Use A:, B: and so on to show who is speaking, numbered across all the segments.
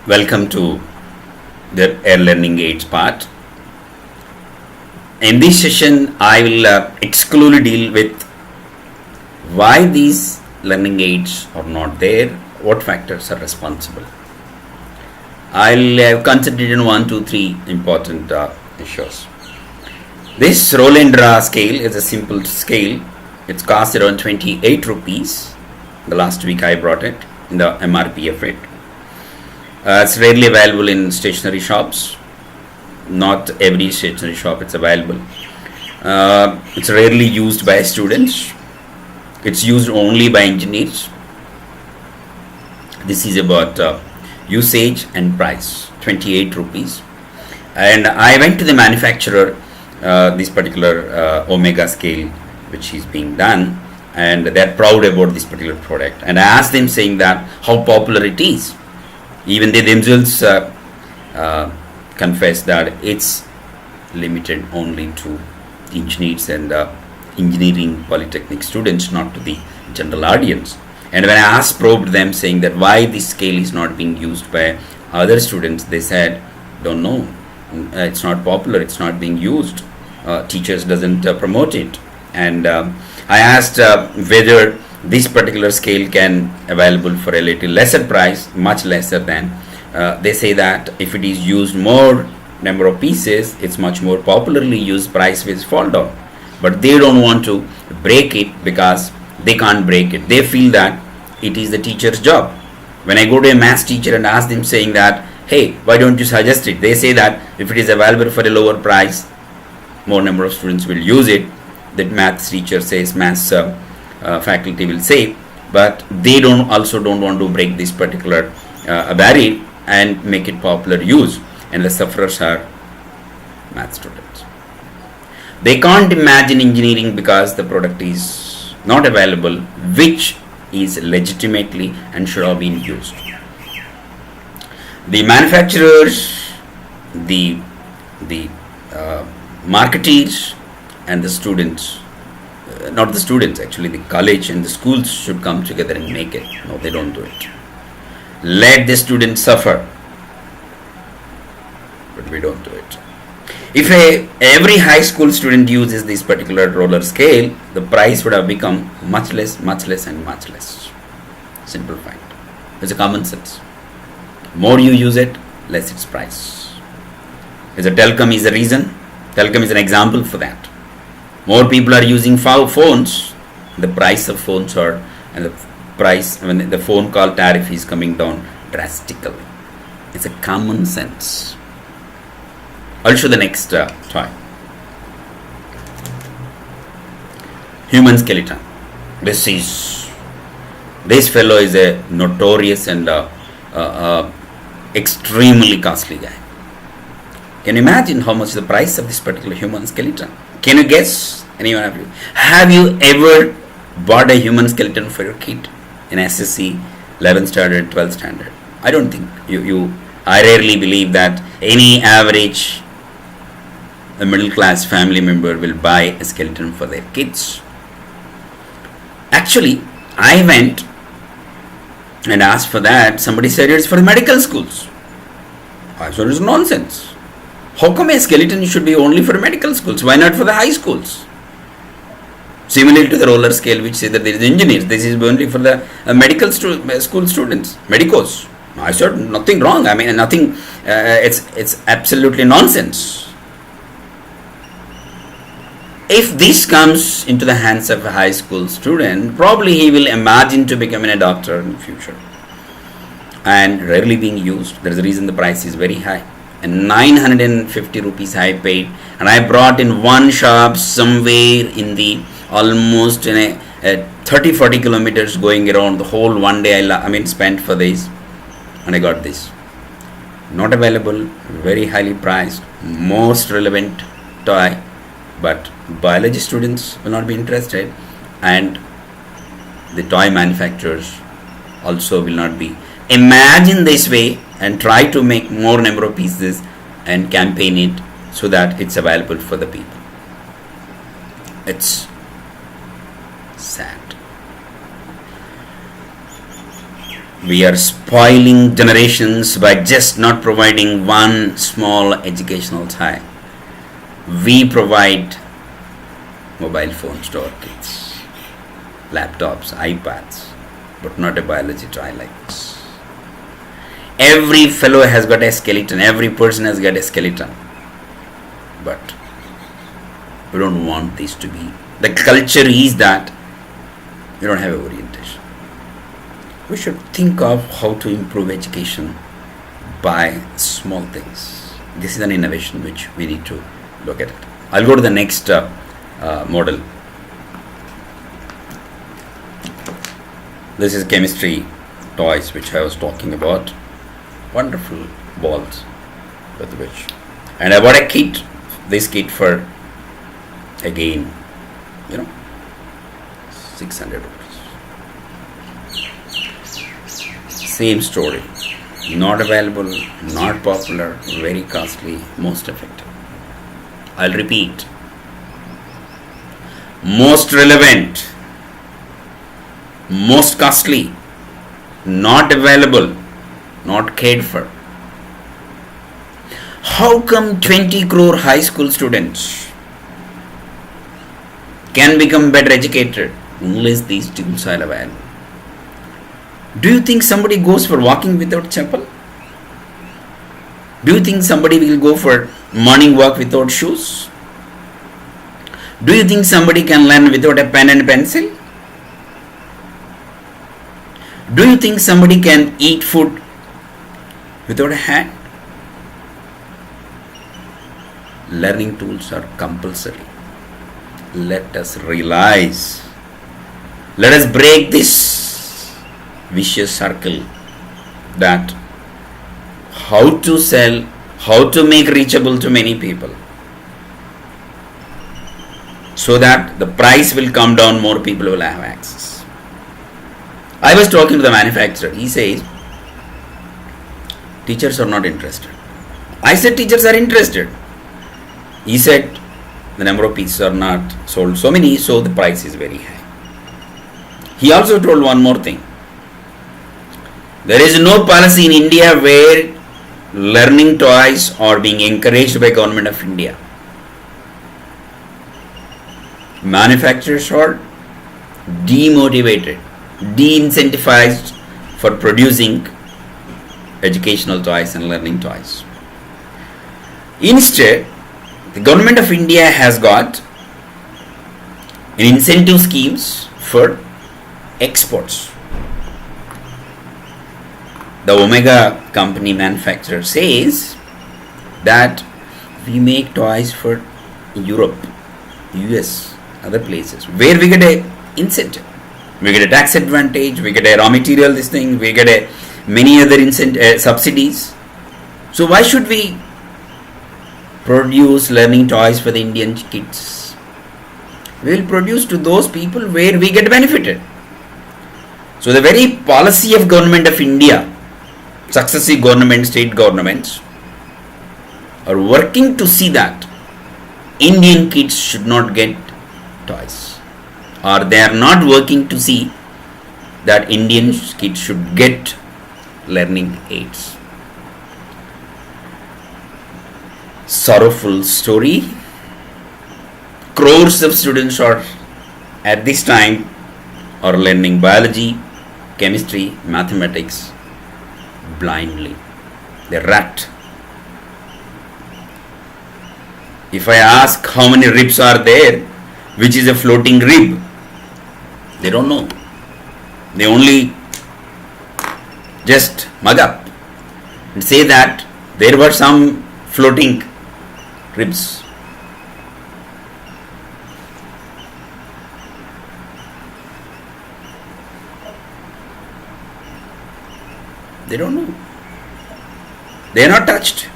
A: Welcome to the Air Learning Aids part. In this session, I will exclusively deal with why these learning aids are not there, what factors are responsible. I'll concentrate on 1, 2, 3 important issues. This Rolendra scale is a simple scale. It's cost around 28 rupees. The last week I brought it in the MRP of it. It's rarely available in stationery shops. Not every stationery shop it's available. It's rarely used by students. It's used only by engineers. This is about usage and price, 28 rupees. And I went to the manufacturer, this particular Omega scale, which is being done, and they're proud about this particular product. And I asked them saying that how popular it is. Even they themselves confess that it's limited only to engineers and engineering polytechnic students, not to the general audience. And when I probed them saying that why this scale is not being used by other students, they said, don't know, it's not popular, it's not being used, teachers doesn't promote it. And I asked whether this particular scale can available for a little lesser price, much lesser than. They say that if it is used more number of pieces, it's much more popularly used, price will fall down. But they don't want to break it because they can't break it. They feel that it is the teacher's job. When I go to a maths teacher and ask them saying that, hey, why don't you suggest it? They say that if it is available for a lower price, more number of students will use it. That maths teacher says, maths faculty will say, but they don't want to break this particular barrier and make it popular use, and the sufferers are math students. They can't imagine engineering because the product is not available, which is legitimately and should have been used. The manufacturers, the marketeers, and the students, not the students actually, the college and the schools should come together and make it. No, they don't do it. Let the students suffer, but we don't do it. If every high school student uses this particular roller scale, the price would have become much less and much less. Simple fact. It's a common sense. More you use it, less its price. Is a telecom is the reason. Telecom is an example for that. More people are using phones, the price of phones are, and the price when the phone call tariff is coming down drastically. It's a common sense. I'll show the next toy. Human skeleton. This fellow is a notorious and extremely costly guy. Can you imagine how much the price of this particular human skeleton? Can you guess? Anyone of you? Have you ever bought a human skeleton for your kid in SSC, 11th standard, 12th standard? I don't think I rarely believe that any average a middle class family member will buy a skeleton for their kids. Actually, I went and asked for that. Somebody said it's for the medical schools. I thought it's nonsense. How come a skeleton should be only for medical schools? Why not for the high schools? Similarly to the roller scale, which say that there is engineers, this is only for the medical school students, medicos. I said nothing wrong. I mean nothing. It's absolutely nonsense. If this comes into the hands of a high school student, probably he will imagine to becoming a doctor in the future. And rarely being used. There is a reason the price is very high. And 950 rupees I paid, and I brought in one shop somewhere in the almost in a 30-40 kilometers going around the whole one day. Spent for this, and I got this. Not available, very highly priced, most relevant toy, but biology students will not be interested, and the toy manufacturers also will not be. Imagine this way and try to make more number of pieces and campaign it so that it's available for the people. It's sad. We are spoiling generations by just not providing one small educational tie. We provide mobile phones to our kids, laptops, iPads, but not a biology toy like this. Every fellow has got a skeleton, every person has got a skeleton. But we don't want this to be. The culture is that we don't have orientation. We should think of how to improve education by small things. This is an innovation which we need to look at it. I'll go to the next model. This is chemistry toys which I was talking about. Wonderful balls with which. And I bought a kit, this kit for again, 600 rupees. Same story. Not available, not popular, very costly, most effective. I'll repeat. Most relevant, most costly, not available, not cared for. How come 20 crore high school students can become better educated unless these tools are available? Do you think somebody goes for walking without chapel? Do you think somebody will go for morning walk without shoes? Do you think somebody can learn without a pen and pencil? Do you think somebody can eat food without a hand? Learning tools are compulsory. Let us realize. Let us break this vicious circle that how to sell, how to make reachable to many people, so that the price will come down, more people will have access. I was talking to the manufacturer. He says, teachers are not interested. I said, teachers are interested. He said, the number of pieces are not sold so many, so the price is very high. He also told one more thing. There is no policy in India where learning toys are being encouraged by Government of India. Manufacturers are demotivated, de-incentivized for producing educational toys and learning toys. Instead, the Government of India has got an incentive schemes for exports. The Omega company manufacturer says that we make toys for Europe, US, other places where we get a incentive. We get a tax advantage, we get a raw material, we get a many other subsidies. So why should we produce learning toys for the Indian kids? We will produce to those people where we get benefited. So the very policy of Government of India, successive governments, state governments, are working to see that Indian kids should not get toys, or they are not working to see that Indian kids should get learning aids. Sorrowful story. Crores of students are at this time are learning biology, chemistry, mathematics blindly. They rat. If I ask how many ribs are there, which is a floating rib, they don't know. They only just mug up and say that there were some floating ribs. They don't know. They are not touched.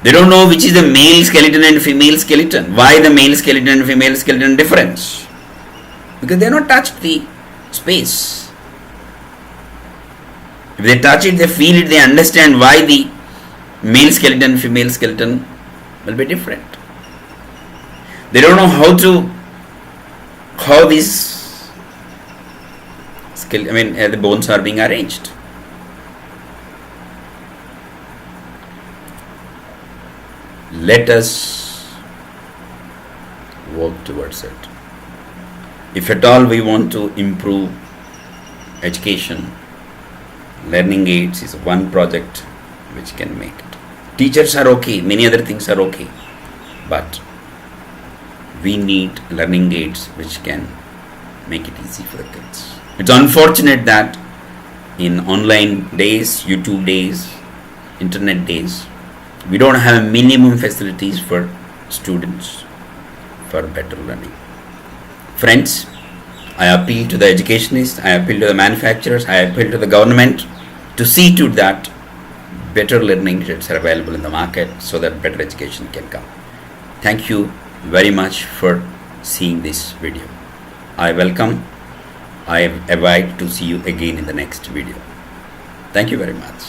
A: They don't know which is the male skeleton and female skeleton. Why the male skeleton and female skeleton difference? Because they are not touched the space. If they touch it, they feel it, they understand why the male skeleton and female skeleton will be different. They don't know how this the bones are being arranged. Let us work towards it. If at all we want to improve education, learning aids is one project which can make it. Teachers are okay, many other things are okay, but we need learning aids which can make it easy for the kids. It's unfortunate that in online days, YouTube days, internet days, we don't have minimum facilities for students for better learning. Friends, I appeal to the educationists, I appeal to the manufacturers, I appeal to the government to see to that better learning aids are available in the market so that better education can come. Thank you very much for seeing this video. I await to see you again in the next video. Thank you very much.